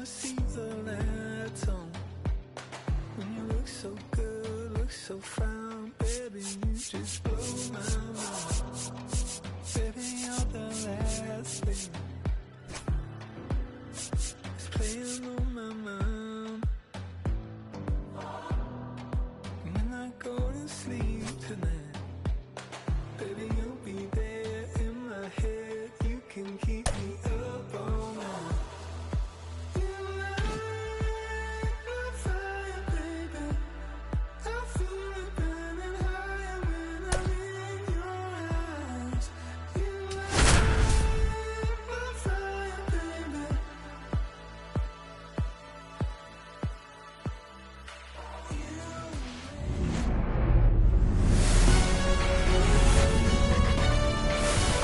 see the lights on. When you look so good, look so fine, baby, you just blow my mind. Baby, you're the last thing that's playing on my mind. When I go to sleep tonight, baby, you'll be there in my head. You can keep me up all night.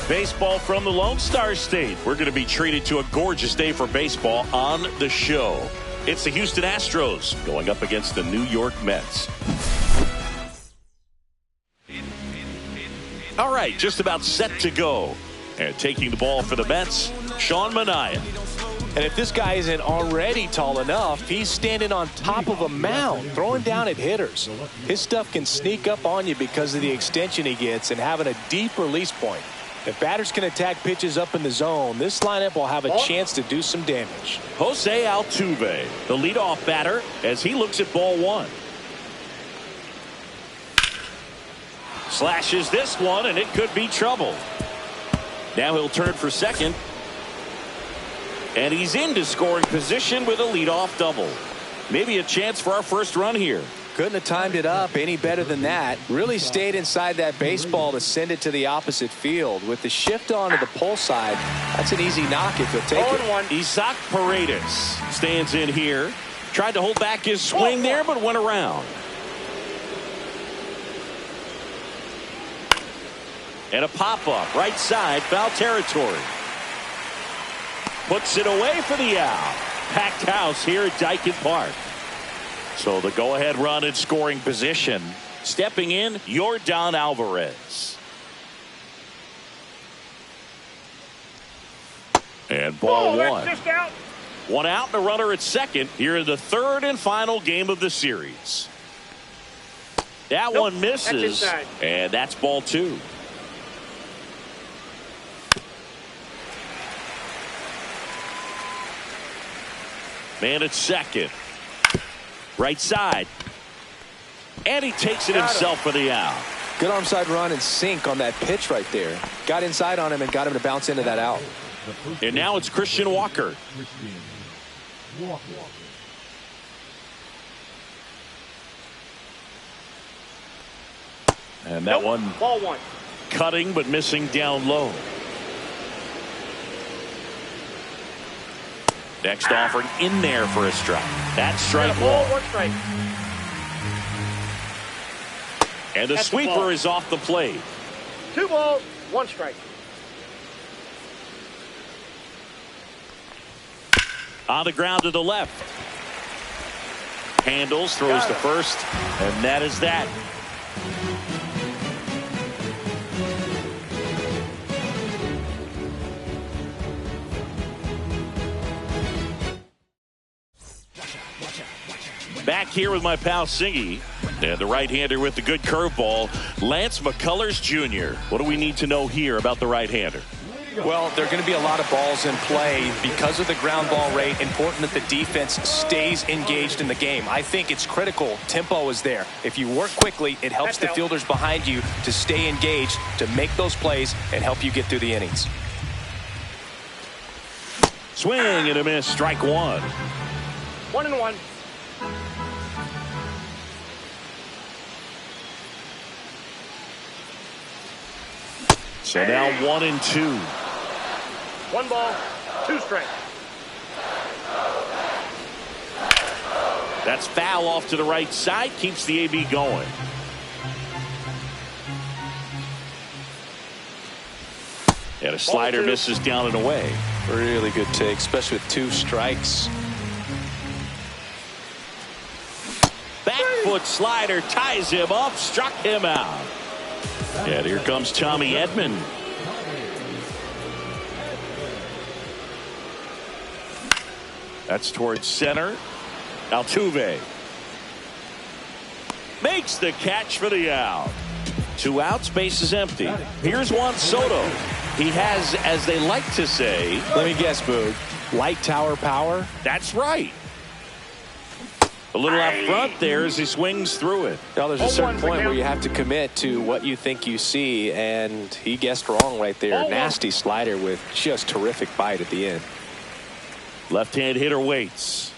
Baseball from the Lone Star State. We're going to be treated to a gorgeous day for baseball on the show. It's the Houston Astros going up against the New York Mets. All right, just about set to go. And taking the ball for the Mets, Sean Manaea. And if this guy isn't already tall enough, he's standing on top of a mound, throwing down at hitters. His stuff can sneak up on you because of the extension he gets and having a deep release point. If batters can attack pitches up in the zone, this lineup will have a chance to do some damage. Jose Altuve, the leadoff batter, as he looks at ball one. Slashes this one, and it could be trouble. Now he'll turn for second. And he's into scoring position with a leadoff double. Maybe a chance for our first run here. Couldn't have timed it up any better than that. Really stayed inside that baseball to send it to the opposite field. With the shift onto the pull side, that's an easy knock if you'll take it. Isaac Paredes stands in here. Tried to hold back his swing there, but went around. And a pop-up right side, foul territory. Puts it away for the out. Packed house here at Daikin Park. So the go-ahead run in scoring position. Stepping in, Yordan Alvarez. And ball one. Just out. One out and a runner at second here in the third and final game of the series. That one misses. And that's ball two. Man at second. Right side. And he takes it himself for the out. Good arm side run and sink on that pitch right there. Got inside on him and got him to bounce into that out. And now it's Christian Walker. And that one ball one. Cutting but missing down low. Next offering in there for a strike. That's strike one. One strike. And the sweeper is off the plate. 2 balls, 1 strike. On the ground to the left. Handles, throws to first, and that is that. Back here with my pal Singy, and the right-hander with the good curveball, Lance McCullers Jr. What do we need to know here about the right-hander? Well, there are going to be a lot of balls in play because of the ground ball rate. Important that the defense stays engaged in the game. I think it's critical. Tempo is there. If you work quickly, it helps the fielders behind you to stay engaged, to make those plays, and help you get through the innings. Swing and a miss, strike one. 1-1. So now 1-2. 1 ball, 2 strikes. That's foul off to the right side, keeps the AB going. And a slider misses down and away. Really good take, especially with 2 strikes. Back foot slider ties him up, struck him out. And here comes Tommy Edman. That's towards center. Altuve makes the catch for the out. 2 outs, base is empty. Here's Juan Soto. He has, as they like to say, let me guess, Boog, light tower power? That's right. A little out front there as he swings through it. Now, there's a certain point where you have to commit to what you think you see, and he guessed wrong right there. Nasty slider with just terrific bite at the end. Left-hand hitter waits.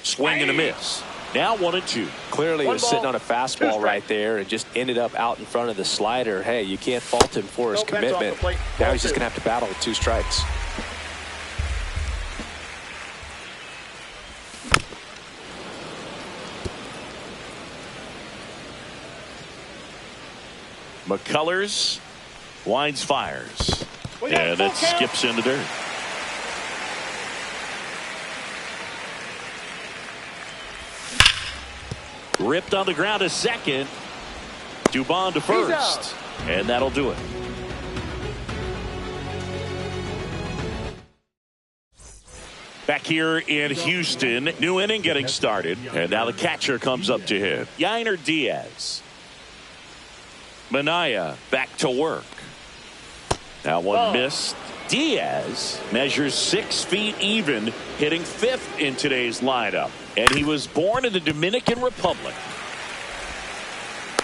Swing and a miss. Now 1-2. Clearly, he was sitting on a fastball right there and just ended up out in front of the slider. Hey, you can't fault him for his commitment. Now he's just going to have to battle with 2 strikes. McCullers winds, fires, and it skips in the dirt. Ripped on the ground to second. Dubon to first, and that'll do it. Back here in Houston, new inning getting started, and now the catcher comes up to hit. Yainer Diaz. Minaya back to work. Now one missed. Diaz measures 6 feet even, hitting 5th in today's lineup. And he was born in the Dominican Republic.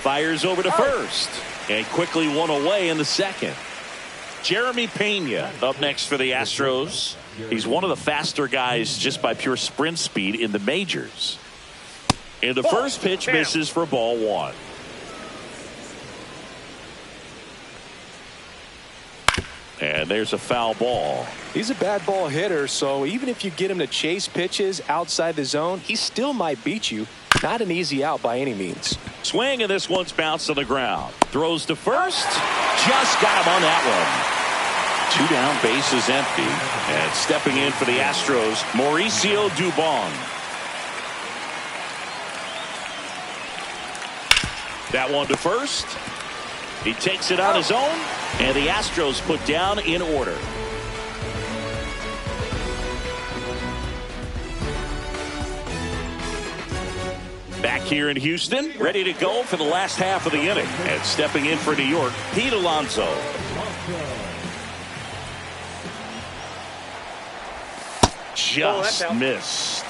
Fires over to first and quickly one away in the second. Jeremy Pena up next for the Astros. He's one of the faster guys just by pure sprint speed in the majors. And the first pitch misses for ball 1. And there's a foul ball. He's a bad ball hitter, so even if you get him to chase pitches outside the zone, he still might beat you. Not an easy out by any means. Swing, and this one's bounced to the ground. Throws to first. Just got him on that one. 2 down, base is empty. And stepping in for the Astros, Mauricio Dubon. That one to first. He takes it on his own, and the Astros put down in order. Back here in Houston, ready to go for the last half of the inning. And stepping in for New York, Pete Alonso. Just missed.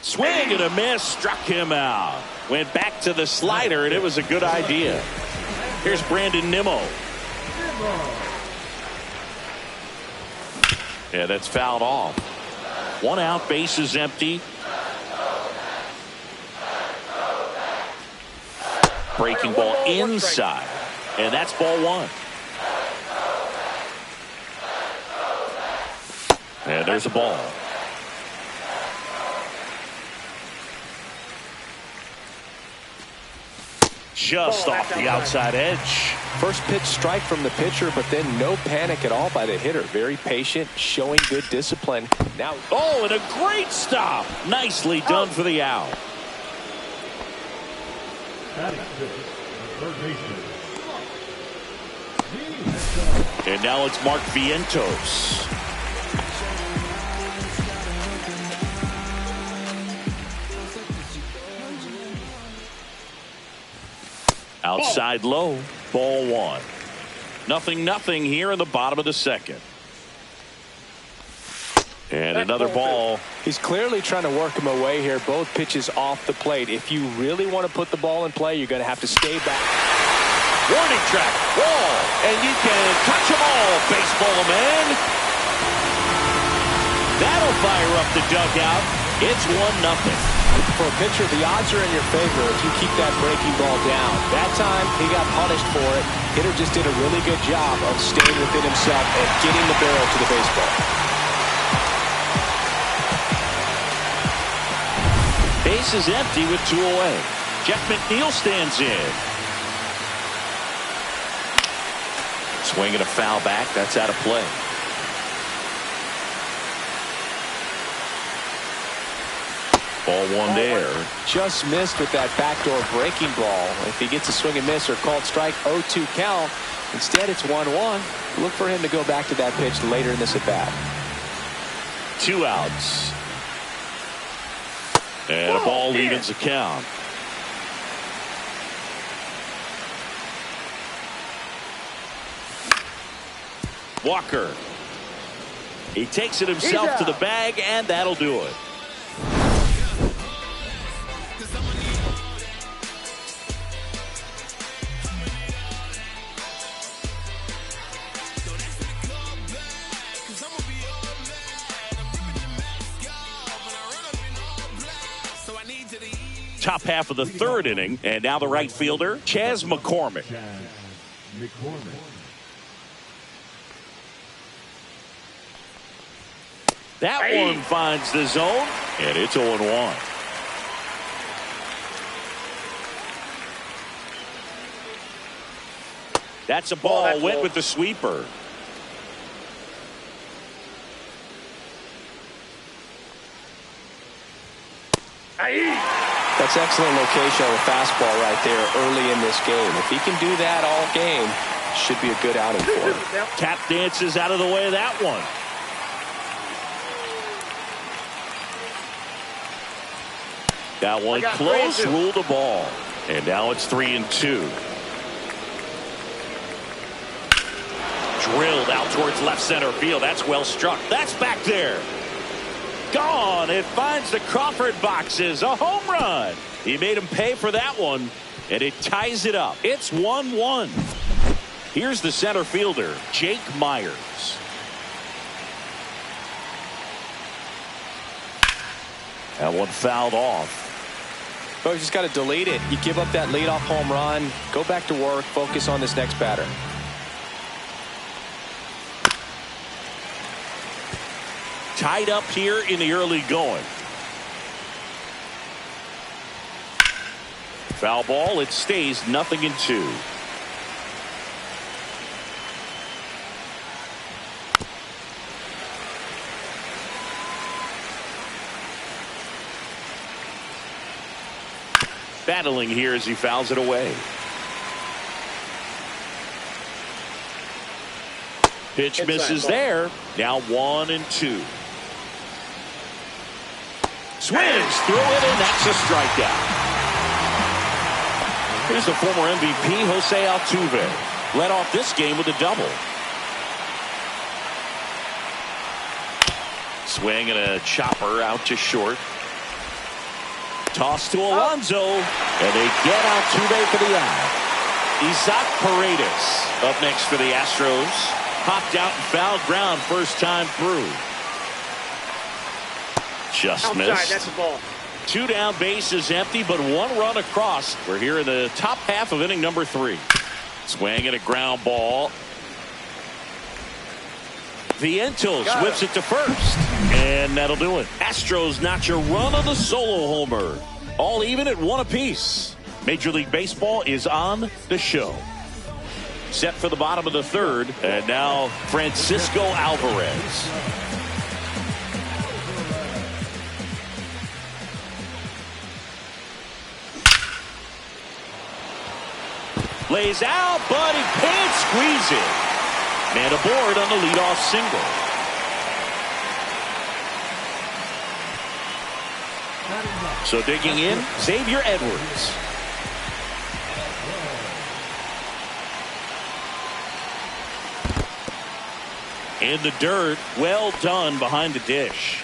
Swing and a miss, struck him out. Went back to the slider, and it was a good idea. Here's Brandon Nimmo. Yeah, that's fouled off. 1 out, base is empty. Breaking ball inside, and that's ball 1. And there's a ball. Just off the outside edge. First pitch strike from the pitcher, but then no panic at all by the hitter. Very patient, showing good discipline. Now, and a great stop. Nicely done for the out. And now it's Mark Vientos. Outside low, ball 1. 0-0 here in the bottom of the second. And another ball. He's clearly trying to work him away here. Both pitches off the plate. If you really want to put the ball in play, you're going to have to stay back. Warning track, wall, and you can touch them all, baseball man. That'll fire up the dugout. It's 1-0. For a pitcher, the odds are in your favor if you keep that breaking ball down. That time, he got punished for it. Hitter just did a really good job of staying within himself and getting the barrel to the baseball. Base is empty with 2 away. Jeff McNeil stands in. Swing and a foul back. That's out of play. Ball one there. Just missed with that backdoor breaking ball. If he gets a swing and miss or called strike, 0-2 count. Instead, it's 1-1. Look for him to go back to that pitch later in this at bat. 2 outs. And a ball evens the count. Walker. He takes it himself to the bag, and that'll do it. Top half of the third inning, and now the right fielder, Chas McCormick. That one finds the zone, and it's 0-1. That's a ball, went with the sweeper. That's excellent location on the fastball right there early in this game. If he can do that all game, should be a good outing for him. Tap dances out of the way of that one. That one close, ruled a ball. And now it's 3-2. Drilled out towards left center field. That's well struck. That's back there. Gone. It finds the Crawford boxes. A home run. He made him pay for that one, and it ties it up. It's 1-1. Here's the center fielder, Jake Myers. That one fouled off. Oh, you just got to delete it. You give up that leadoff home run. Go back to work. Focus on this next batter. Tied up here in the early going. Foul ball. It stays 0-2. Battling here as he fouls it away. Pitch misses there. Now 1-2. Swings through it, and that's a strikeout. Here's the former MVP, Jose Altuve. Led off this game with a double. Swing and a chopper out to short. Toss to Alonso, and they get Altuve for the out. Isaac Paredes up next for the Astros. Popped out and fouled ground first time through. Just missed. That's a ball. 2 down, bases empty, but 1 run across. We're here in the top half of inning number 3. Swing and a ground ball. Vientos whips it to first, and that'll do it. Astros notch a run on the solo homer. All even at 1 apiece. Major League Baseball is on the show. Set for the bottom of the third, and now Francisco Alvarez. Lays out, but he can't squeeze it. Man aboard on the leadoff single. So digging in, Xavier Edwards. In the dirt, well done behind the dish.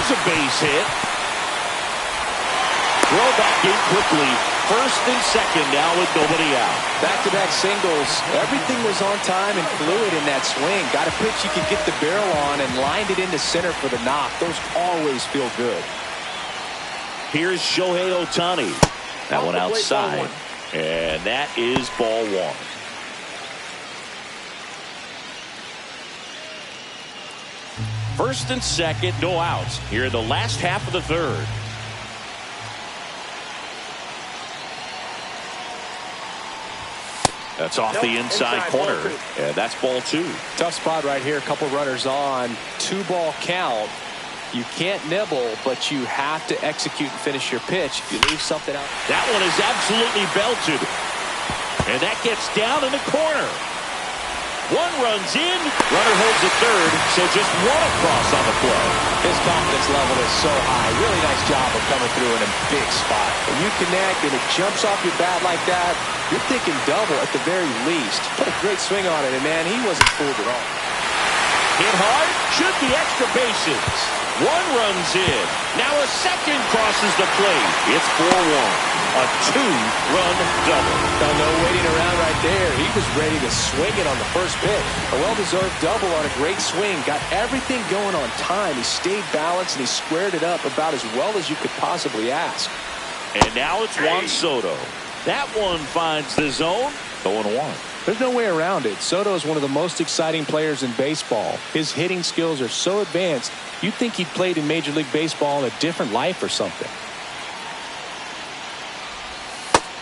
A base hit. Throw back in quickly. First and second now with nobody out. Back-to-back singles. Everything was on time and fluid in that swing. Got a pitch you could get the barrel on and lined it into center for the knock. Those always feel good. Here's Shohei Ohtani. That one outside. And that is ball one. First and second, no outs here in the last half of the third. That's off the inside corner, and that's ball two. Tough spot right here. A couple runners on. 2-ball count. You can't nibble, but you have to execute and finish your pitch. If you leave something out. That one is absolutely belted. And that gets down in the corner. One runs in. Runner holds at third, so just one across on the play. His confidence level is so high. Really nice job of coming through in a big spot. When you connect and it jumps off your bat like that, you're thinking double at the very least. Put a great swing on it, and man, he wasn't fooled at all. Hit hard, should be extra bases. One runs in. Now a second crosses the plate. It's 4-1. A 2-run double. No waiting around right there. He was ready to swing it on the first pitch. A well-deserved double on a great swing. Got everything going on time. He stayed balanced and he squared it up about as well as you could possibly ask. And now it's Juan Soto. That one finds the zone. 0-1. There's no way around it. Soto is one of the most exciting players in baseball. His hitting skills are so advanced, you'd think he'd played in Major League Baseball in a different life or something.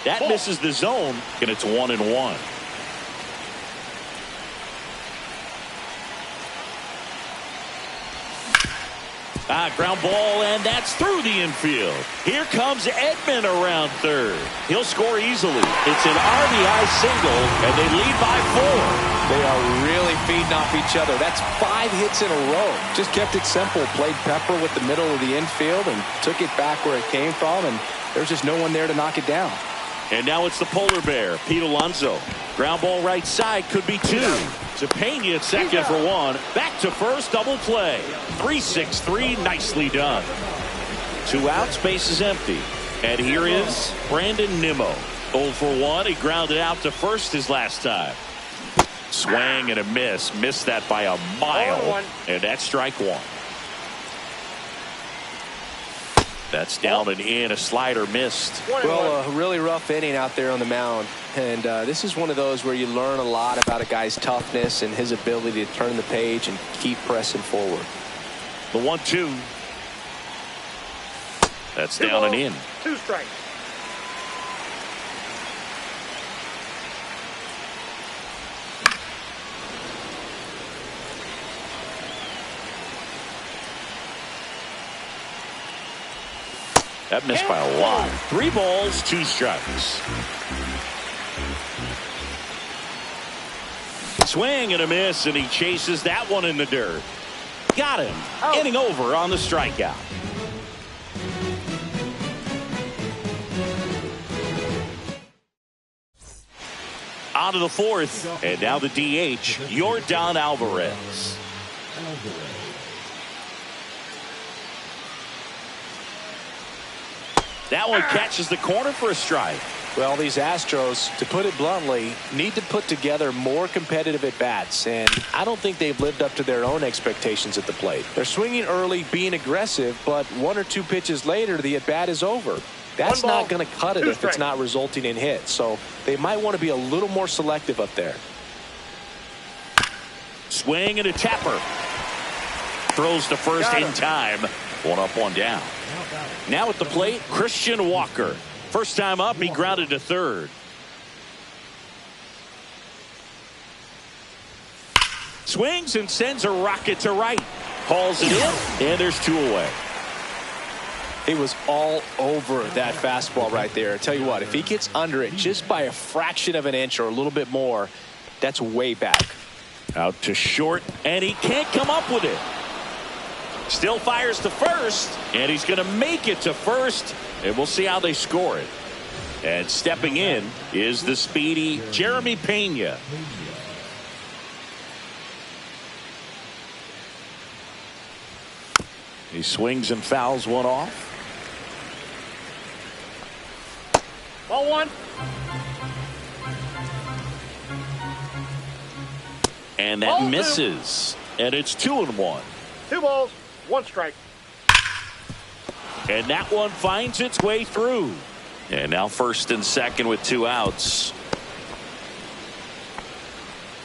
That misses the zone, and it's 1-1. Ground ball, and that's through the infield. Here comes Edman around third. He'll score easily. It's an RBI single, and they lead by 4. They are really feeding off each other. That's 5 hits in a row. Just kept it simple. Played pepper with the middle of the infield and took it back where it came from, and there's just no one there to knock it down. And now it's the polar bear, Pete Alonso. Ground ball right side, could be 2. Pena at second for 1. Back to first, double play. 3-6-3, nicely done. 2 outs, base is empty. And here is Brandon Nimmo. 0 for 1. He grounded out to first his last time. Swing and a miss. Missed that by a mile. And that's strike 1. That's down and in. A slider missed. Well, a really rough inning out there on the mound. And this is one of those where you learn a lot about a guy's toughness and his ability to turn the page and keep pressing forward. The 1-2. That's down and in. 2 strikes. That missed by a lot. 3 balls, 2 strikes. Swing and a miss, and he chases that one in the dirt. Got him. Inning over on the strikeout. On to the 4th, and now the DH, Yordan Alvarez. That one catches the corner for a strike. Well, these Astros, to put it bluntly, need to put together more competitive at-bats, and I don't think they've lived up to their own expectations at the plate. They're swinging early, being aggressive, but 1 or 2 pitches later, the at-bat is over. That's not going to cut it if it's not resulting in hits, so they might want to be a little more selective up there. Swing and a tapper. Throws to first in time. 1 up, 1 down. Now at the plate, Christian Walker. First time up, he grounded to third. Swings and sends a rocket to right. Hauls it in, and there's 2 away. He was all over that fastball right there. I tell you what, if he gets under it just by a fraction of an inch or a little bit more, that's way back. Out to short, and he can't come up with it. Still fires to first, and he's going to make it to first, and we'll see how they score it. And stepping in is the speedy Jeremy Pena. He swings and fouls one off. Ball 1. And that misses. And it's 2-1. 2 balls, 1 strike. And that one finds its way through. And now first and second with 2 outs.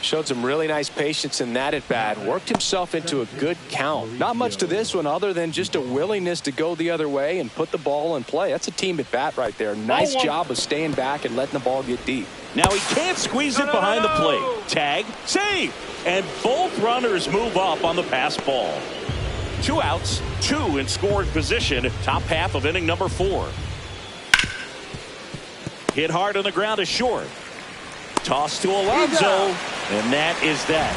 Showed some really nice patience in that at bat. Worked himself into a good count. Not much to this one other than just a willingness to go the other way and put the ball in play. That's a team at bat right there. Nice job of staying back and letting the ball get deep. Now he can't squeeze it behind the plate. Tag, save, and both runners move up on the pass ball. 2 outs, 2 in scoring position. Top half of inning number 4. Hit hard on the ground is short. Toss to Alonso, and that is that.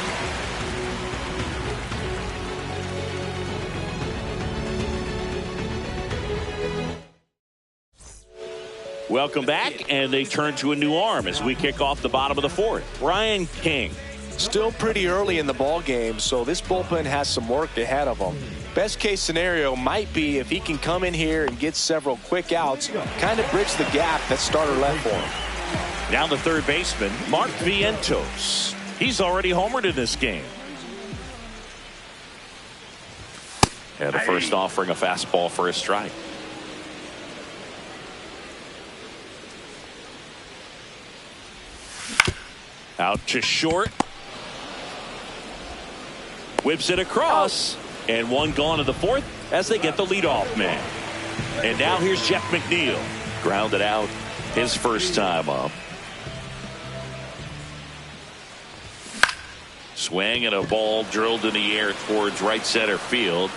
Welcome back, and they turn to a new arm as we kick off the bottom of the 4th. Brian King. Still pretty early in the ball game, so this bullpen has some work ahead of them. Best case scenario might be if he can come in here and get several quick outs, kind of bridge the gap that starter left for him. Down the third baseman, Mark Vientos. He's already homered in this game. And the first offering a fastball for a strike. Out to short. Whips it across. And 1 gone in the 4th as they get the leadoff man. And now here's Jeff McNeil. Grounded out his first time up. Swing and a ball drilled in the air towards right center field.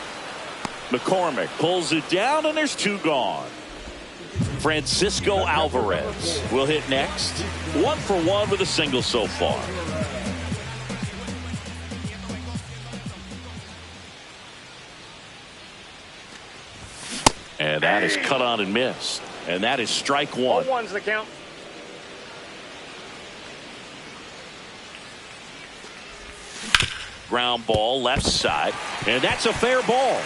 McCormick pulls it down and there's 2 gone. Francisco Alvarez will hit next. 1 for 1 with a single so far. And that is cut on and missed. And that is strike 1. 1's the count. Ground ball left side. And that's a fair ball.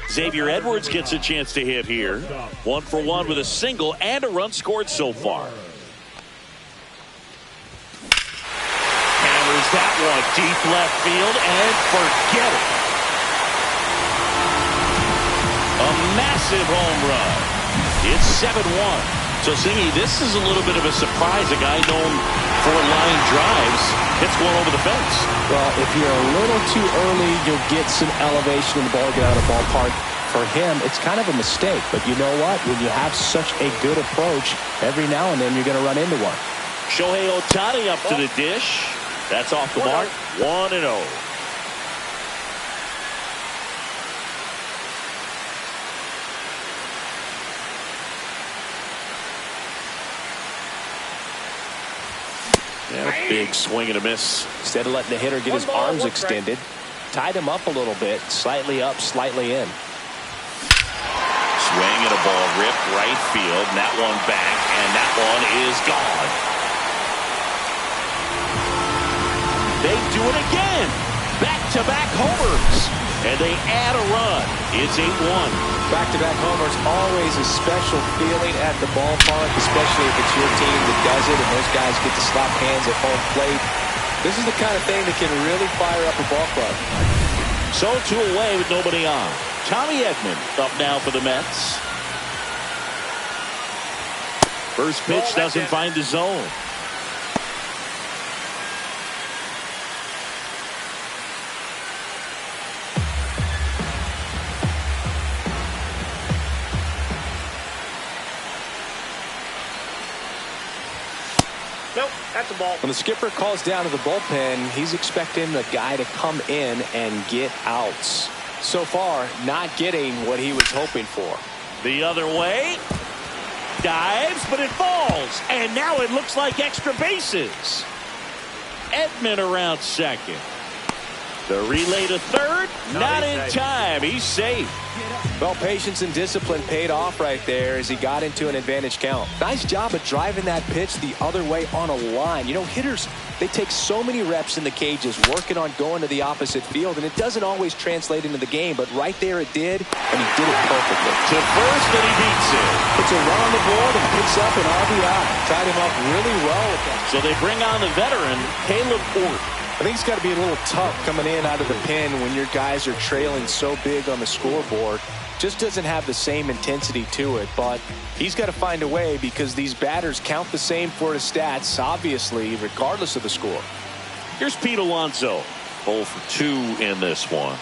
Xavier Edwards gets a chance to hit here. 1 for 1 with a single and a run scored so far. Hammers that one deep left field and forget it. A massive home run. It's 7-1. So, Singy, this is a little bit of a surprise. A guy known for line drives hits one over the fence. Well, if you're a little too early, you'll get some elevation in the ball, get out of the ballpark. For him, it's kind of a mistake. But you know what? When you have such a good approach, every now and then you're going to run into one. Shohei Ohtani up to the dish. That's off the mark. 1-0. Yeah, big swing and a miss. Instead of letting the hitter get his arms extended, tied him up a little bit, slightly up, slightly in. Swing and a ball ripped right field. And that one back, and that one is gone. They do it again. Back-to-back homers. And they add a run. It's 8-1. Back-to-back homers, always a special feeling at the ballpark, especially if it's your team that does it and those guys get to slap hands at home plate. This is the kind of thing that can really fire up a ball club. So 2 away with nobody on. Tommy Edman up now for the Mets. First pitch doesn't find the zone. Nope, that's a ball. When the skipper calls down to the bullpen, he's expecting the guy to come in and get outs. So far, not getting what he was hoping for. The other way. Dives, but it falls. And now it looks like extra bases. Edman around second. The relay to third, not in time. He's safe. Well, patience and discipline paid off right there as he got into an advantage count. Nice job of driving that pitch the other way on a line. You know, hitters, they take so many reps in the cages working on going to the opposite field, and it doesn't always translate into the game, but right there it did, and he did it perfectly. To first, and he beats it. Puts a run on the board and picks up an RBI. Tied him up really well with that. So they bring on the veteran, Caleb Ort. I think it's got to be a little tough coming in out of the pen when your guys are trailing so big on the scoreboard. Just doesn't have the same intensity to it, but he's got to find a way because these batters count the same for his stats, obviously, regardless of the score. Here's Pete Alonso. 0 for 2 in this one.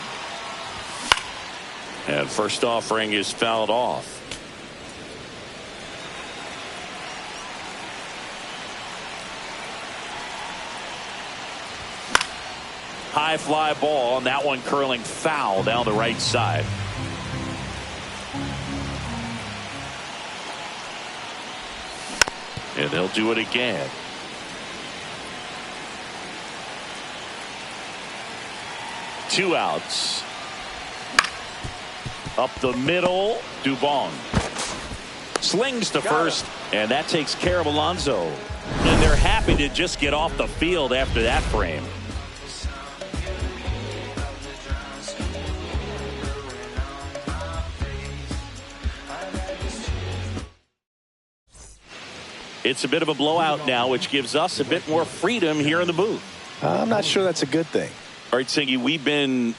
And first offering is fouled off. High fly ball, and that one curling foul down the right side. And they'll do it again. Two outs. Up the middle, Dubon slings to first, and that takes care of Alonso. And they're happy to just get off the field after that frame. It's a bit of a blowout now, which gives us a bit more freedom here in the booth. I'm not sure that's a good thing. All right, Singy, we've been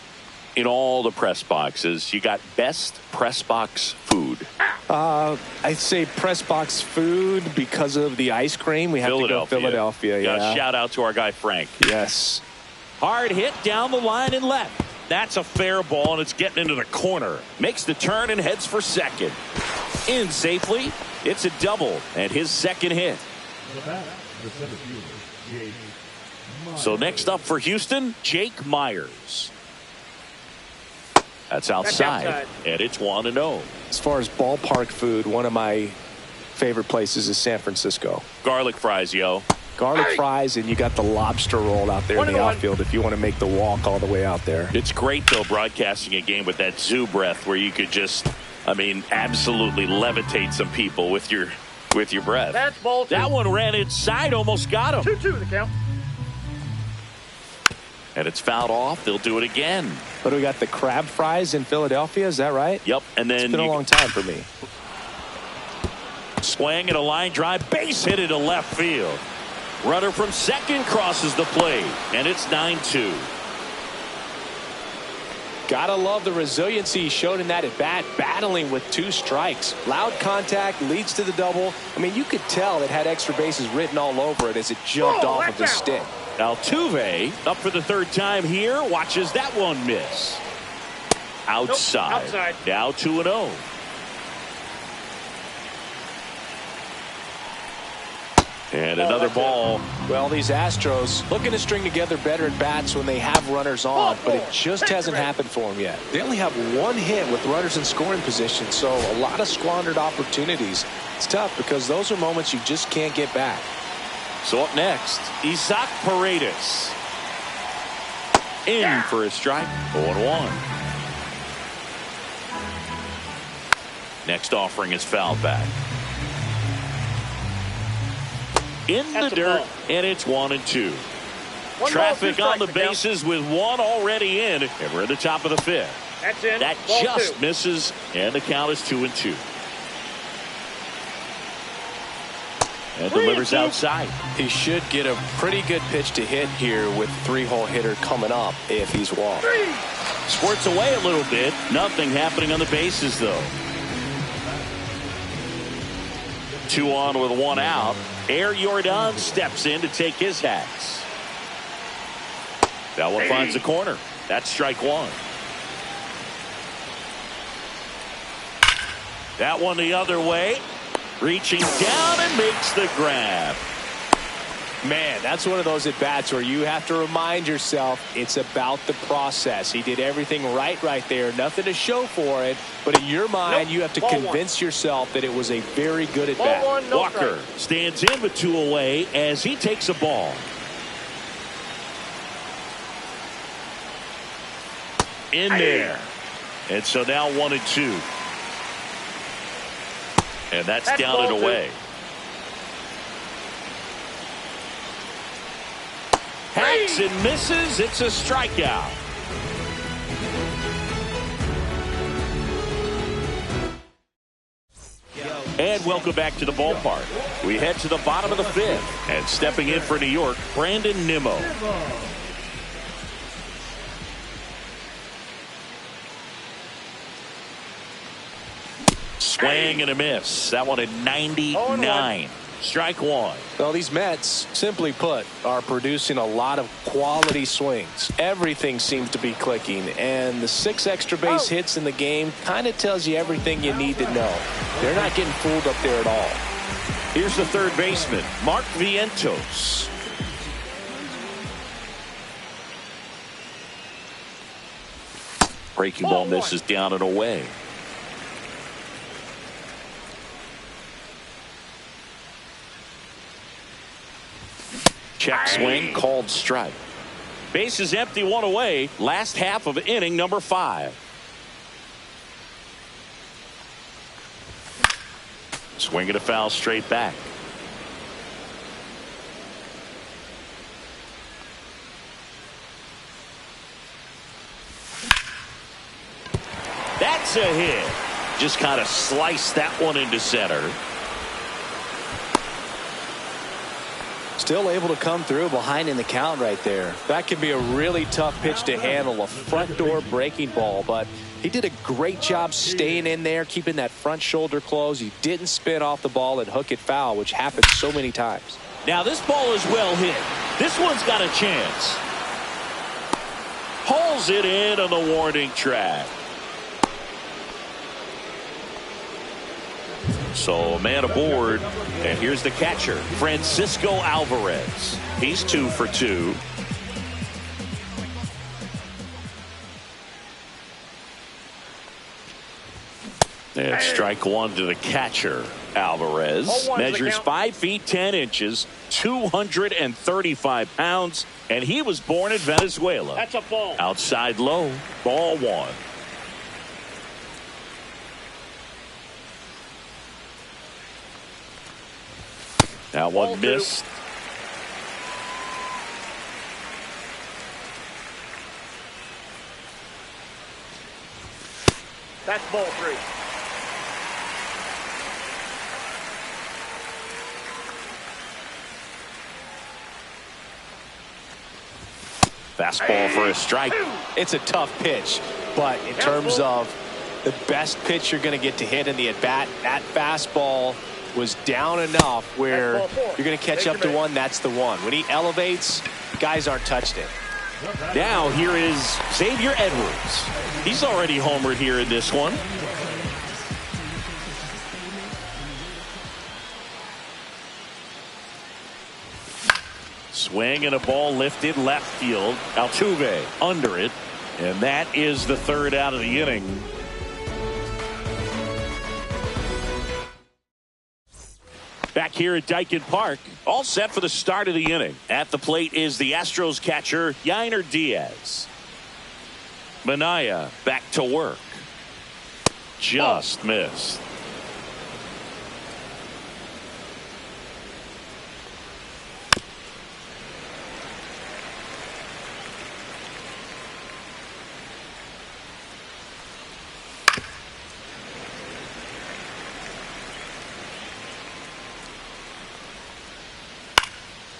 in all the press boxes. You got best press box food. I'd say press box food because of the ice cream. We have to go Philadelphia. Yeah. Shout out to our guy Frank. Yes. Hard hit down the line and left. That's a fair ball, and it's getting into the corner. Makes the turn and heads for second. In safely. It's a double and his second hit. So next up for Houston, Jake Myers. That's outside. And it's 1-0. As far as ballpark food, one of my favorite places is San Francisco. Garlic fries, yo. Garlic fries, and you got the lobster roll out there in the outfield if you want to make the walk all the way out there. It's great, though, broadcasting a game with that zoo breath where you could just, absolutely levitate some people with your breath. That's ball two. That one ran inside, almost got him. 2-2 the count. And it's fouled off. They'll do it again. But we got the crab fries in Philadelphia. Is that right? Yep. And then it's been a long time for me. Swing and a line drive, base hit into left field. Runner from second crosses the plate, and it's 9-2. Gotta love the resiliency he showed in that at bat, battling with 2 strikes. Loud contact leads to the double. You could tell it had extra bases written all over it as it jumped off of the stick. Altuve up for the third time here, watches that one miss. Outside. Nope, outside. Now 2-0. And another ball. Well, these Astros looking to string together better at bats when they have runners on, but it just hasn't happened for them yet. They only have 1 hit with runners in scoring position, so a lot of squandered opportunities. It's tough because those are moments you just can't get back. So up next, Isaac Paredes. In for a strike. 0-1. Next offering is fouled back. In the dirt, and it's 1-2. Traffic on the bases with 1 already in, and we're at the top of the 5th. That's in. That Ball just 2. misses, and the count is 2-2. And delivers outside. He should get a pretty good pitch to hit here with 3-hole hitter coming up if he's walked. Squirts away a little bit. Nothing happening on the bases, though. 2 on with 1 out. Air Jordan steps in to take his hats. That one finds the corner. That's strike 1. That one the other way. Reaching down and makes the grab. Man, that's one of those at-bats where you have to remind yourself it's about the process. He did everything right there. Nothing to show for it. But in your mind, you have to convince yourself that it was a very good at-bat. Walker stands in with 2 away as he takes a ball. in there. And so now 1-2. And that's down and away. Hacks and misses. It's a strikeout. And welcome back to the ballpark. We head to the bottom of the fifth. And stepping in for New York, Brandon Nimmo. Swing and a miss. That one at 99. Strike one. Well, these Mets, simply put, are producing a lot of quality swings. Everything seems to be clicking, and the 6 extra base hits in the game kind of tells you everything you need to know. They're not getting fooled up there at all. Here's the third baseman, Mark Vientos. Breaking ball misses down and away. Check swing, called strike. Base is empty, 1 away. Last half of inning number 5. Swing and a foul straight back. That's a hit. Just kind of sliced that one into center. Still able to come through behind in the count right there. That could be a really tough pitch to handle, a front door breaking ball, but he did a great job staying in there, keeping that front shoulder closed. He didn't spin off the ball and hook it foul, which happens so many times. Now this ball is well hit. This one's got a chance. Hauls it in on the warning track. So a man aboard, and here's the catcher, Francisco Alvarez. He's 2 for 2. And strike one to the catcher, Alvarez. Measures 5 feet 10 inches, 235 pounds, and he was born in Venezuela. That's a ball. Outside low, ball 1. That one missed. That's ball 3. Fastball for a strike. It's a tough pitch, but in terms of the best pitch you're going to get to hit in the at-bat, that fastball was down enough where you're going to catch up to one. That's the one. When he elevates, guys aren't touched it. Now here is Xavier Edwards. He's already homered here in this one. Swing and a ball lifted left field. Altuve under it, and that is the third out of the inning. Back here at Daikin Park, all set for the start of the inning. At the plate is the Astros catcher, Yainer Diaz. Minaya back to work. Just missed.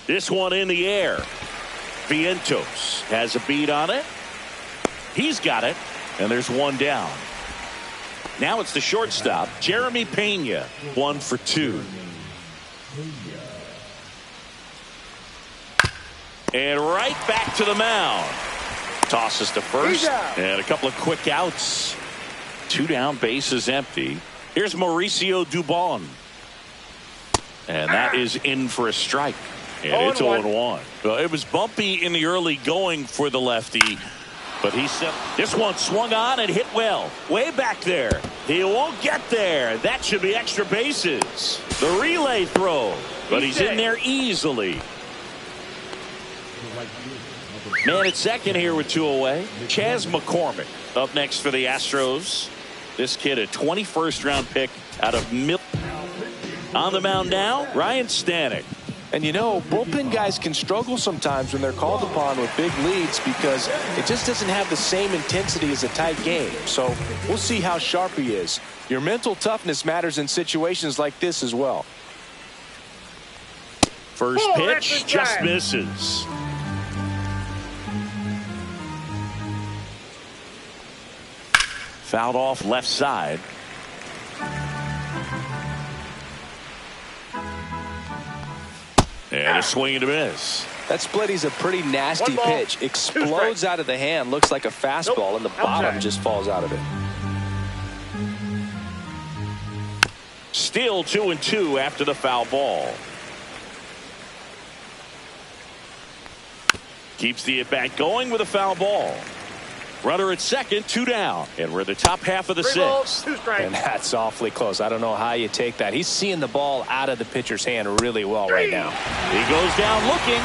This one in the air. Vientos has a beat on it. He's got it, and there's one down. Now it's the shortstop, Jeremy Pena, 1 for 2. And right back to the mound. Tosses to first, and a couple of quick outs. 2 down, bases empty. Here's Mauricio Dubon. And that is in for a strike. And it's 0-1. Well, it was bumpy in the early going for the lefty, but he said this one swung on and hit well. Way back there. He won't get there. That should be extra bases. The relay throw, but he's in there easily. Man at second here with 2 away. Chas McCormick up next for the Astros. This kid, a 21st round pick out of Mill. On the mound now, Ryan Stanek. And you know, bullpen guys can struggle sometimes when they're called upon with big leads because it just doesn't have the same intensity as a tight game. So we'll see how sharp he is. Your mental toughness matters in situations like this as well. First pitch just misses. Fouled off left side. And a swing and a miss. That split is a pretty nasty pitch. Explodes out of the hand. Looks like a fastball, and the bottom just falls out of it. Still 2-2 after the foul ball. Keeps the at-bat going with a foul ball. Runner at second, 2 down. And we're in the top half of the 6th. And that's awfully close. I don't know how you take that. He's seeing the ball out of the pitcher's hand really well right now. He goes down looking.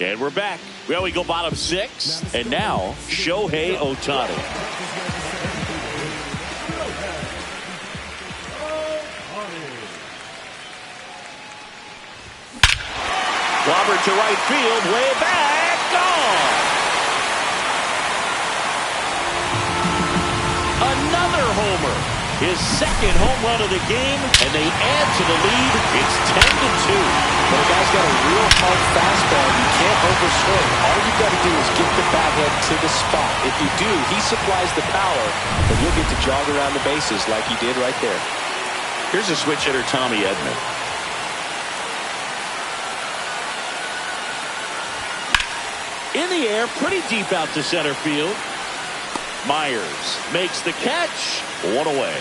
And we're back. Well, we go bottom 6. And now, Shohei Ohtani. Robert to right field, way back, gone. Another homer. His second home run of the game, and they add to the lead. It's 10-2. But a guy's got a real hard fastball. You can't overswing. All you got to do is get the bat head to the spot. If you do, he supplies the power, and you'll get to jog around the bases like he did right there. Here's a switch hitter, Tommy Edman. In the air, pretty deep out to center field. Myers makes the catch. 1 away.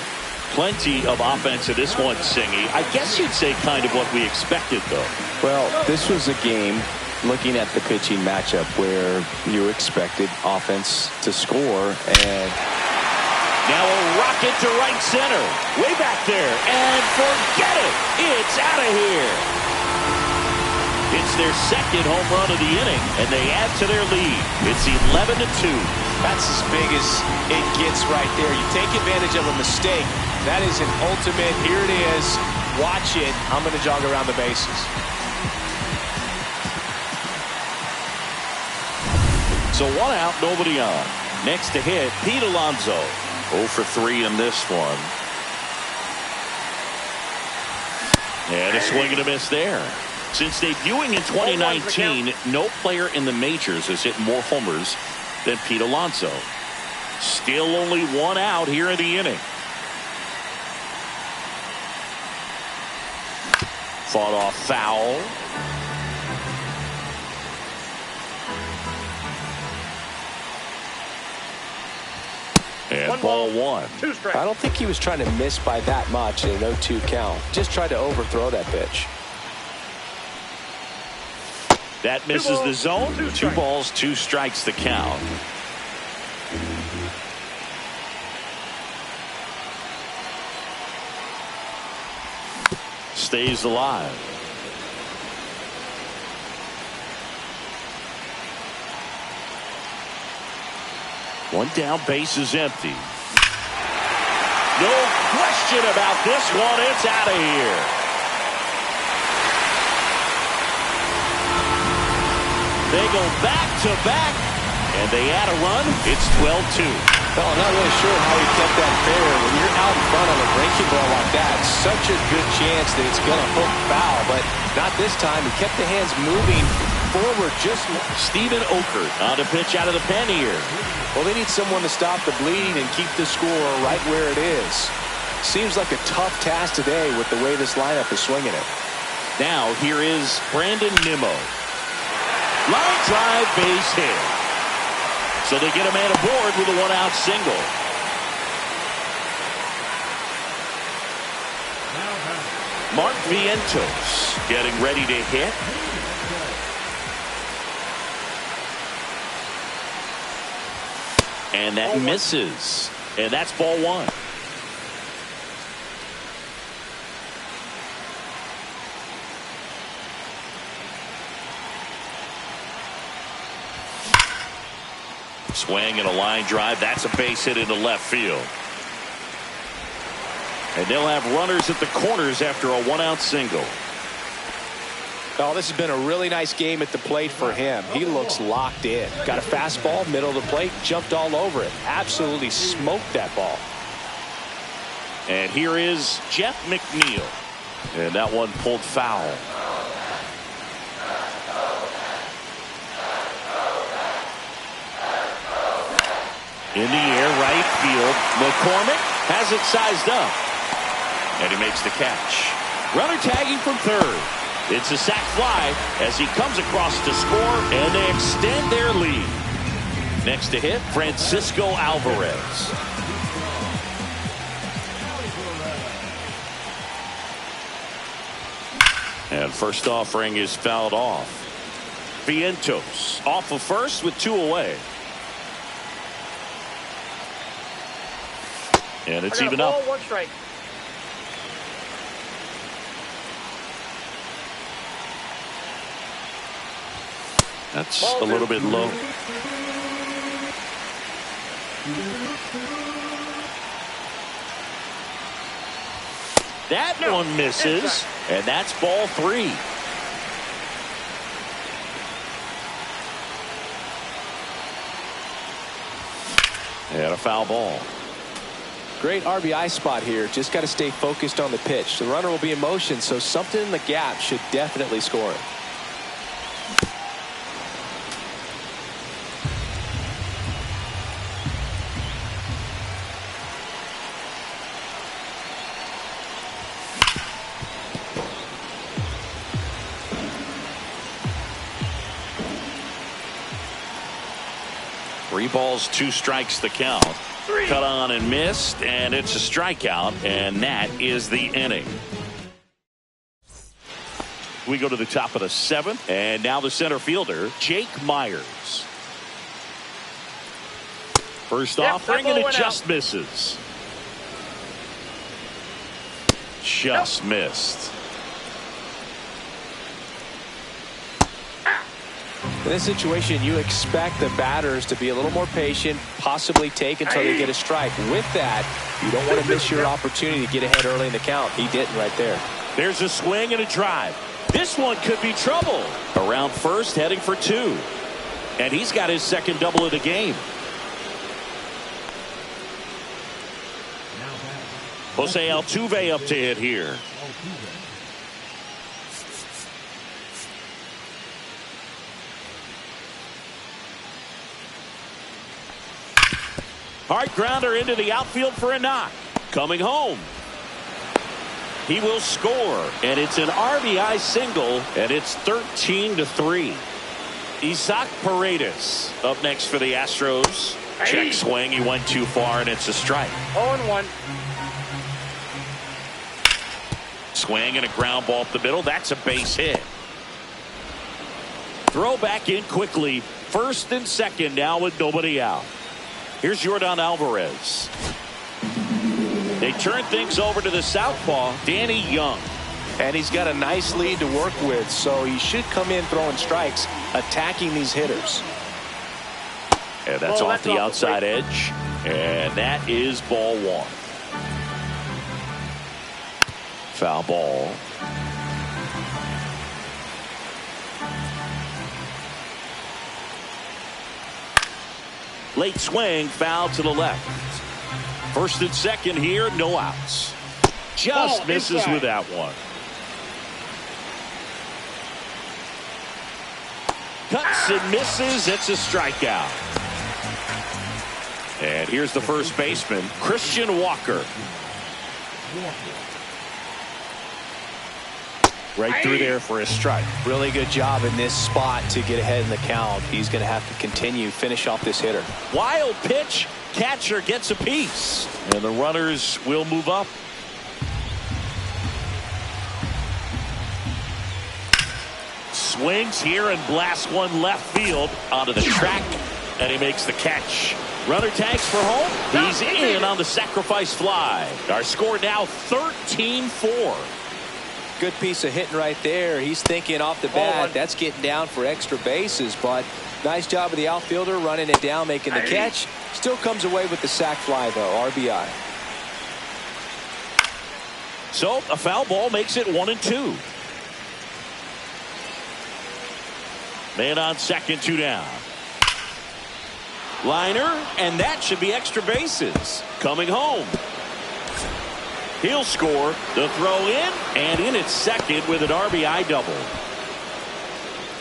Plenty of offense in this one, Singy. I guess you'd say kind of what we expected, though. Well, this was a game, looking at the pitching matchup, where you expected offense to score. And now a rocket to right center. Way back there. And forget it. It's out of here. It's their second home run of the inning, and they add to their lead. It's 11-2. That's as big as it gets right there. You take advantage of a mistake. That is an ultimate. Here it is. Watch it. I'm going to jog around the bases. So 1 out, nobody on. Next to hit, Pete Alonso. 0 for 3 in this one. And a swing and a miss there. Since debuting in 2019, no player in the majors has hit more homers than Pete Alonso. Still only 1 out here in the inning. Fought off foul. And ball 1. I don't think he was trying to miss by that much in an 0-2 count. Just tried to overthrow that pitch. That misses the zone. 2 balls, 2 strikes the count. Stays alive. One down, base is empty. No question about this one. It's out of here. They go back-to-back, and they add a run. It's 12-2. Well, I'm not really sure how he kept that fair. When you're out in front on a breaking ball like that, such a good chance that it's going to hook foul, but not this time. He kept the hands moving forward. Just Steven Okert on to pitch out of the pen here. Well, they need someone to stop the bleeding and keep the score right where it is. Seems like a tough task today with the way this lineup is swinging it. Now here is Brandon Nimmo. Line drive, base hit. So they get a man aboard with a 1-out single. Mark Vientos getting ready to hit. And that misses. And that's ball 1. Swing and a line drive. That's a base hit into left field. And they'll have runners at the corners after a 1-out single. Oh, this has been a really nice game at the plate for him. He looks locked in. Got a fastball, middle of the plate, jumped all over it. Absolutely smoked that ball. And here is Jeff McNeil. And that one pulled foul. In the air, right field. McCormick has it sized up. And he makes the catch. Runner tagging from third. It's a sac fly as he comes across to score, and they extend their lead. Next to hit, Francisco Alvarez. And first offering is fouled off. Vientos off of first with 2 away. And it's even up. 1 strike. That's a little bit low. That one misses, and that's ball 3. And a foul ball. Great RBI spot here. Just got to stay focused on the pitch. The runner will be in motion, so something in the gap should definitely score it. Three balls, 2 strikes the count. Cut on and missed, and it's a strikeout, and that is the inning. We go to the top of the 7th, and now the center fielder, Jake Myers. First offering, and it just misses. Just missed. In this situation, you expect the batters to be a little more patient, possibly take until they get a strike. With that, you don't want to miss your opportunity to get ahead early in the count. He didn't right there. There's a swing and a drive. This one could be trouble. Around first, heading for 2. And he's got his second double of the game. Jose Altuve up to hit here. Hard grounder into the outfield for a knock. Coming home. He will score, and it's an RBI single, and it's 13-3. Isaac Paredes up next for the Astros. Check swing. He went too far, and it's a strike. 0-1. Swing and a ground ball up the middle. That's a base hit. Throw back in quickly. First and second now with nobody out. Here's Yordan Alvarez. They turn things over to the southpaw, Danny Young. And he's got a nice lead to work with, so he should come in throwing strikes, attacking these hitters. And that's off the outside edge. And that is ball 1. Foul ball. Late swing, foul to the left. First and second here, no outs. Just misses with that one. Cuts and misses. It's a strikeout. And here's the first baseman, Christian Walker. Right through there for a strike. Really good job in this spot to get ahead in the count. He's going to have to continue, finish off this hitter. Wild pitch. Catcher gets a piece. And the runners will move up. Swings here and blasts one left field onto the track. And he makes the catch. Runner tags for home. He's in on the sacrifice fly. Our score now 13-4. Good piece of hitting right there. He's thinking off the bat, that's getting down for extra bases, but Nice job of the outfielder running it down, making the catch. Still comes away with the sac fly, though. RBI. So a foul ball makes it 1-2. Man on second, 2 down. Liner, and that should be extra bases. Coming home. He'll score. The throw in, and in at second with an RBI double.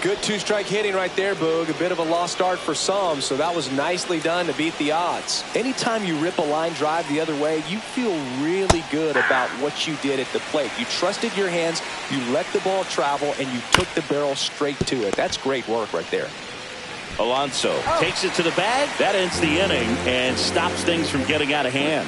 Good two-strike hitting right there, Boog. A bit of a lost start for some, so that was nicely done to beat the odds. Anytime you rip a line drive the other way, you feel really good about what you did at the plate. You trusted your hands, you let the ball travel, and you took the barrel straight to it. That's great work right there. Alonso takes it to the bag. That ends the inning and stops things from getting out of hand.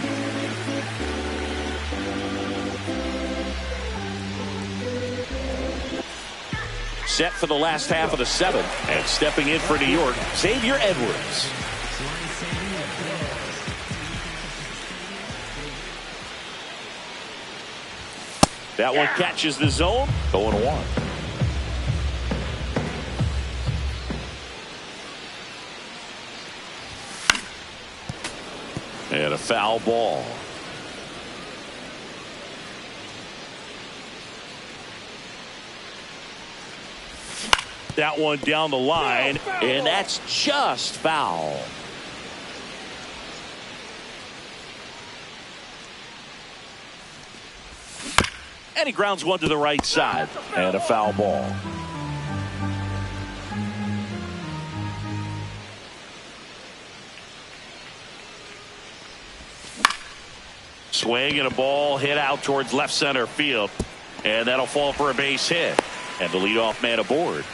Set for the last half of the 7th, and stepping in for New York, Xavier Edwards. That one catches the zone. 0-1. And a foul ball. That one down the line, and that's just foul. And he grounds one to the right side, and a foul ball. Swing and a ball hit out towards left center field, and that'll fall for a base hit, and the leadoff man aboard.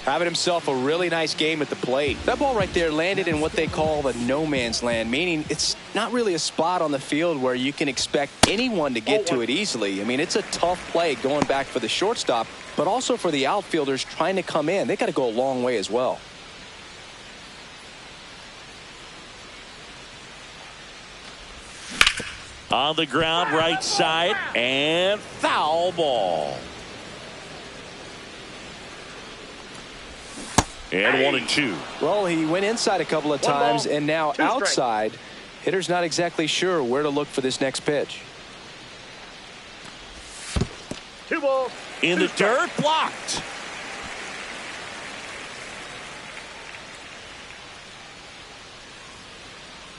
Having himself a really nice game at the plate. That ball right there landed in what they call the no man's land, meaning it's not really a spot on the field where you can expect anyone to get to it easily. I mean, it's a tough play going back for the shortstop, but also for the outfielders trying to come in. They got to go a long way as well. On the ground, right side, and foul ball. And 1-2. Well, he went inside a couple of times, and now outside. Hitter's not exactly sure where to look for this next pitch. 2 balls. In the dirt, blocked.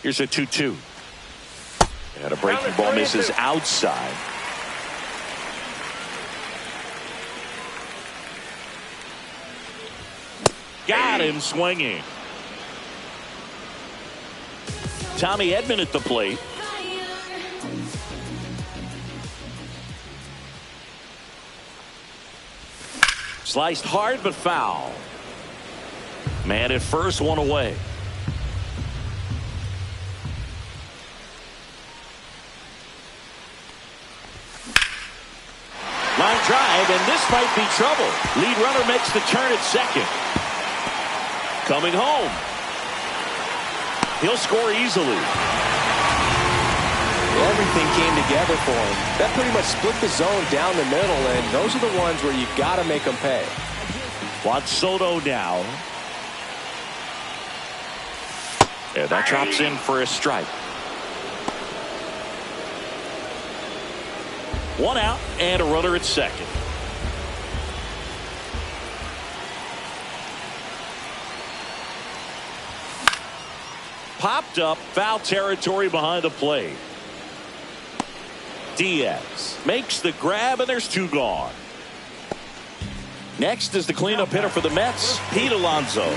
Here's a 2-2. And a breaking ball misses outside. Got him swinging. Tommy Edman at the plate. Sliced hard but foul. Man at first, one away. Line drive, and this might be trouble. Lead runner makes the turn at second. Coming home. He'll score easily. Everything came together for him. That pretty much split the zone down the middle, and those are the ones where you've got to make them pay. Juan Soto now. And that drops in for a strike. 1 out and a runner at second. Popped up, foul territory behind the plate. Diaz makes the grab, and there's 2 gone. Next is the cleanup hitter for the Mets, Pete Alonso.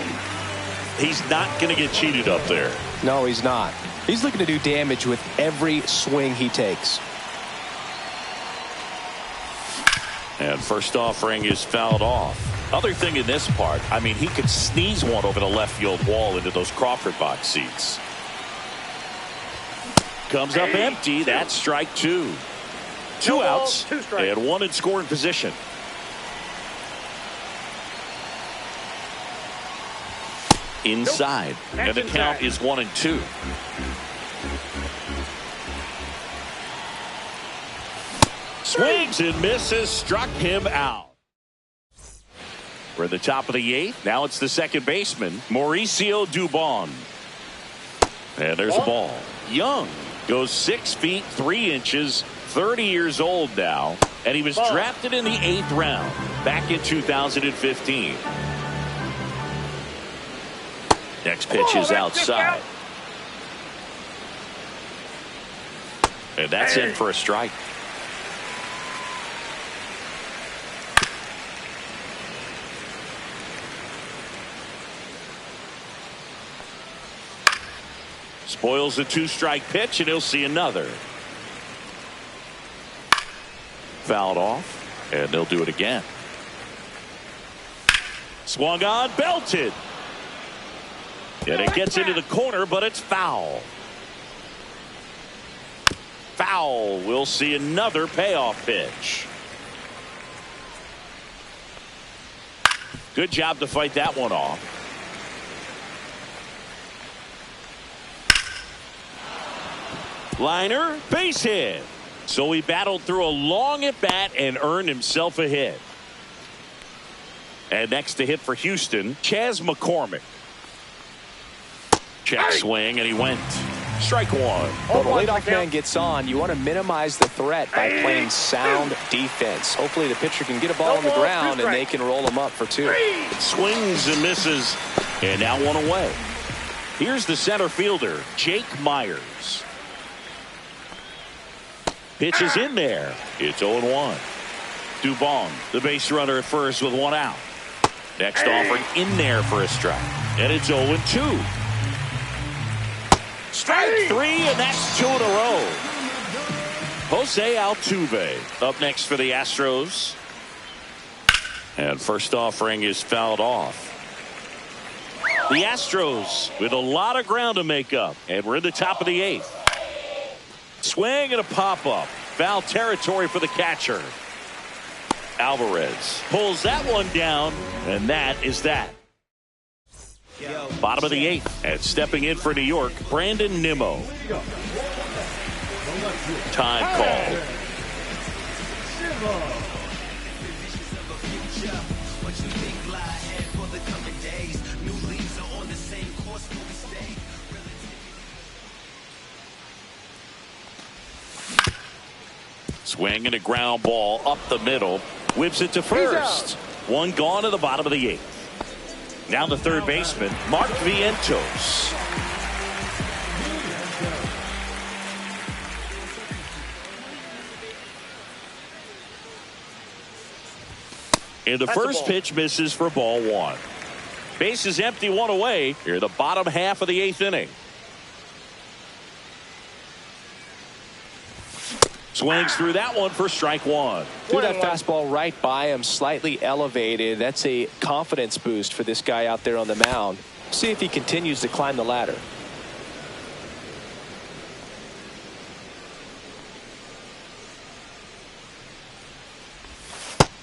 He's not going to get cheated up there. No, he's not. He's looking to do damage with every swing he takes. And first offering is fouled off. Other thing in this part, I mean, he could sneeze one over the left field wall into those Crawford box seats. Comes up empty. That's strike 2. 2 outs and 1 in scoring position. Inside, and the count is 1-2. Swings and misses, struck him out. We're at the top of the 8th. Now it's the second baseman, Mauricio Dubon. And there's a ball. Young goes 6 feet 3 inches, 30 years old now, and he was drafted in the 8th round back in 2015. Next pitch is outside. And that's in for a strike. Spoils a 2-strike pitch, and he'll see another. Fouled off, and they'll do it again. Swung on, belted. And it gets into the corner, but it's foul. Foul. We'll see another payoff pitch. Good job to fight that one off. Liner, base hit. So he battled through a long at bat and earned himself a hit. And next to hit for Houston, Chas McCormick. Check swing, and he went. Strike one. When the leadoff man gets on, you want to minimize the threat by playing sound defense. Hopefully the pitcher can get a ball on the ground and they can roll him up for 2. Swings and misses, and now 1 away. Here's the center fielder, Jake Myers. Pitch is in there. It's 0-1. Dubon, the base runner at first with 1 out. Next offering in there for a strike. And it's 0-2. Strike 3, and that's 2 in a row. Jose Altuve up next for the Astros. And first offering is fouled off. The Astros with a lot of ground to make up. And we're in the top of the 8th. Swing and a pop-up. Foul territory for the catcher. Alvarez pulls that one down, and that is that. Bottom of the 8th, and stepping in for New York, Brandon Nimmo. Time call. Swing and a ground ball up the middle. Whips it to first. 1 gone to the bottom of the 8th. Now the third baseman, Mark Vientos. And the first pitch misses for ball 1. Base is empty, 1 away. Here the bottom half of the 8th inning. Swings through that one for strike 1. Threw that fastball right by him, slightly elevated. That's a confidence boost for this guy out there on the mound. See if he continues to climb the ladder.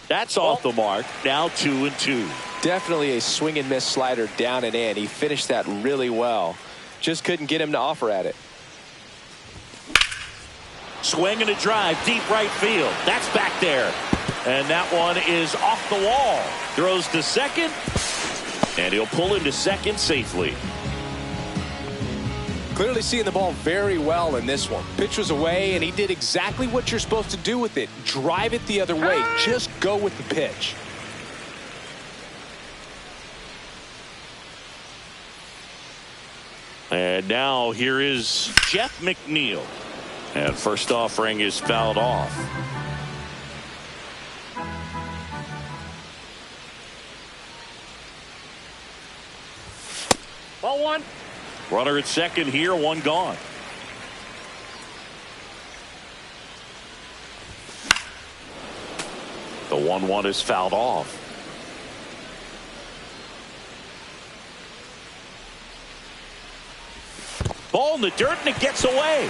That's off the mark. Now 2-2. Definitely a swing and miss slider down and in. He finished that really well. Just couldn't get him to offer at it. Swing and a drive, deep right field. That's back there. And that one is off the wall. Throws to second. And he'll pull into second safely. Clearly seeing the ball very well in this one. Pitch was away, and he did exactly what you're supposed to do with it. Drive it the other way. Just go with the pitch. And now here is Jeff McNeil. And first offering is fouled off. Ball 1. Runner at second here, 1 gone. The 1-1 is fouled off. Ball in the dirt, and it gets away.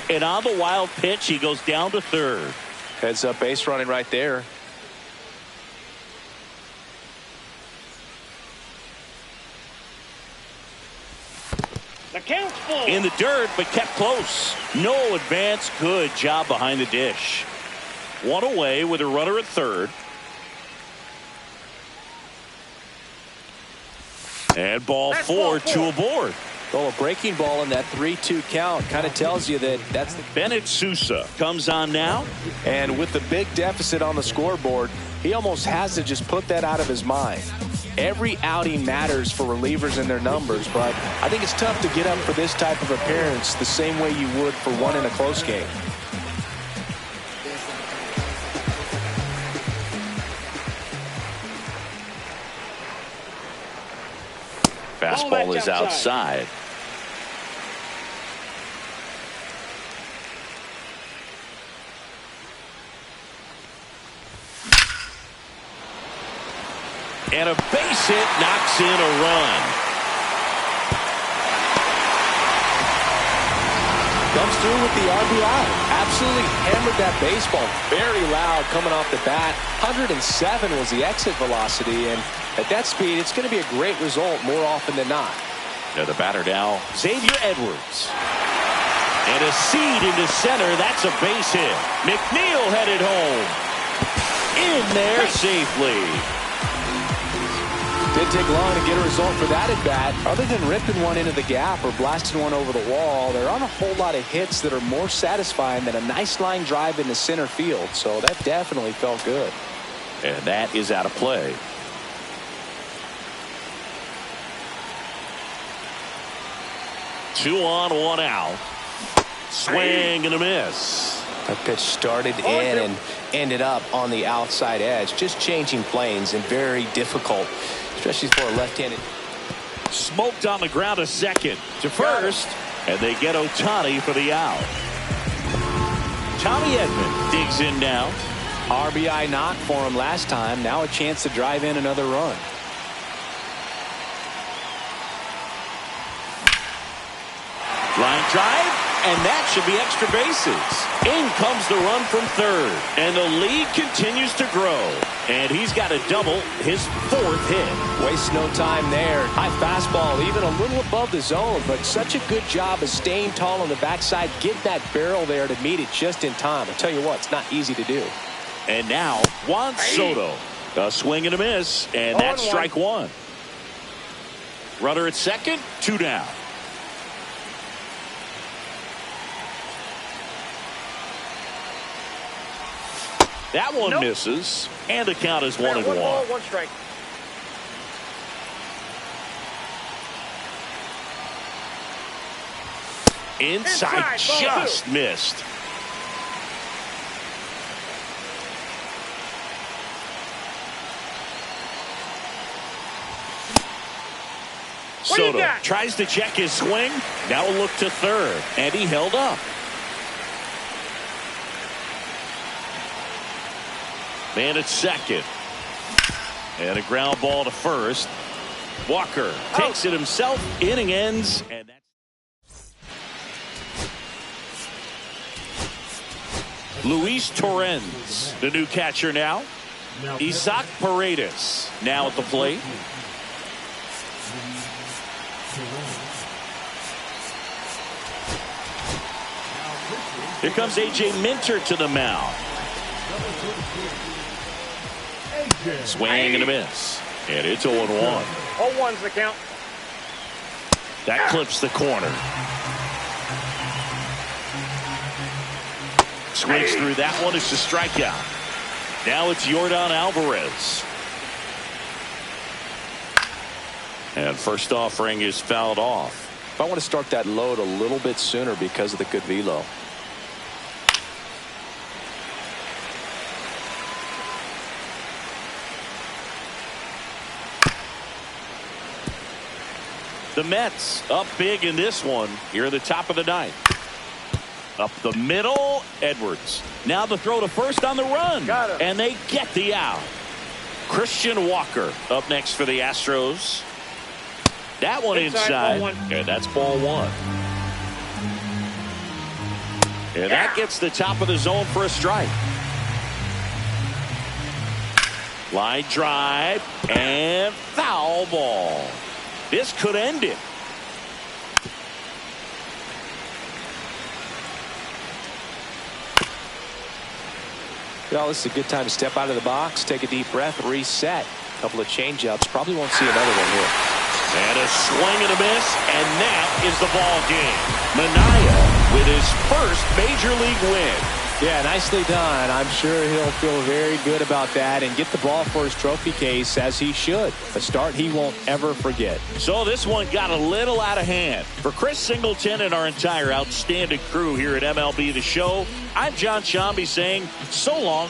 And on the wild pitch, he goes down to third. Heads up base running right there. The count's full. In the dirt, but kept close. No advance. Good job behind the dish. 1 away with a runner at third. And ball That's four, ball four. two aboard. Well, a breaking ball in that 3-2 count kind of tells you that that's the... Bennett Sousa comes on now. And with the big deficit on the scoreboard, he almost has to just put that out of his mind. Every outing matters for relievers and their numbers, but I think it's tough to get up for this type of appearance the same way you would for one in a close game. Fastball is outside. And a base hit knocks in a run. Comes through with the RBI. Absolutely hammered that baseball. Very loud coming off the bat. 107 was the exit velocity, and at that speed, it's going to be a great result more often than not. Now the batter now, Xavier Edwards. And a seed into center. That's a base hit. McNeil headed home. In there safely. Didn't take long to get a result for that at bat. Other than ripping one into the gap or blasting one over the wall, there aren't a whole lot of hits that are more satisfying than a nice line drive into center field. So that definitely felt good. And that is out of play. Two on, one out. Swing and a miss. That pitch started in and ended up on the outside edge. Just changing planes and very difficult, especially for a left-handed. Smoked on the ground to second. To first. And they get Ohtani for the out. Tommy Edman digs in now. RBI knock for him last time. Now a chance to drive in another run. Line drive, and that should be extra bases. In comes the run from third, and the lead continues to grow. And he's got a double, his fourth hit. Waste no time there. High fastball, even a little above the zone, but such a good job of staying tall on the backside, getting that barrel there to meet it just in time. I'll tell you what, it's not easy to do. And now, Juan Soto. A swing and a miss, and that's strike one. Runner at second, two down. That one misses, and the count is 1-1. One ball, one strike. Inside, just missed. Soto tries to check his swing. Now a look to third, and he held up. Man at second. And a ground ball to first. Walker takes it himself. Inning ends. And that's Luis Torrens, the new catcher now. Isaac Paredes now at the plate. Here comes A.J. Minter to the mound. Swing and a miss. And it's 0-1. 0-1's the count. That clips the corner. Swings through that one. It's a strikeout. Now it's Yordan Alvarez. And first offering is fouled off. If I want to start that load a little bit sooner because of the good velo. The Mets up big in this one here at the top of the ninth. Up the middle, Edwards. Now the throw to first on the run. And they get the out. Christian Walker up next for the Astros. That one inside. And that's ball one. And that gets the top of the zone for a strike. Line drive and foul ball. This could end it. Well, this is a good time to step out of the box, take a deep breath, reset. A couple of change-ups. Probably won't see another one here. And a swing and a miss, and that is the ball game. Manaea with his first major league win. Yeah, nicely done. I'm sure he'll feel very good about that and get the ball for his trophy case, as he should. A start he won't ever forget. So this one got a little out of hand. For Chris Singleton and our entire outstanding crew here at MLB The Show, I'm John Shambi saying so long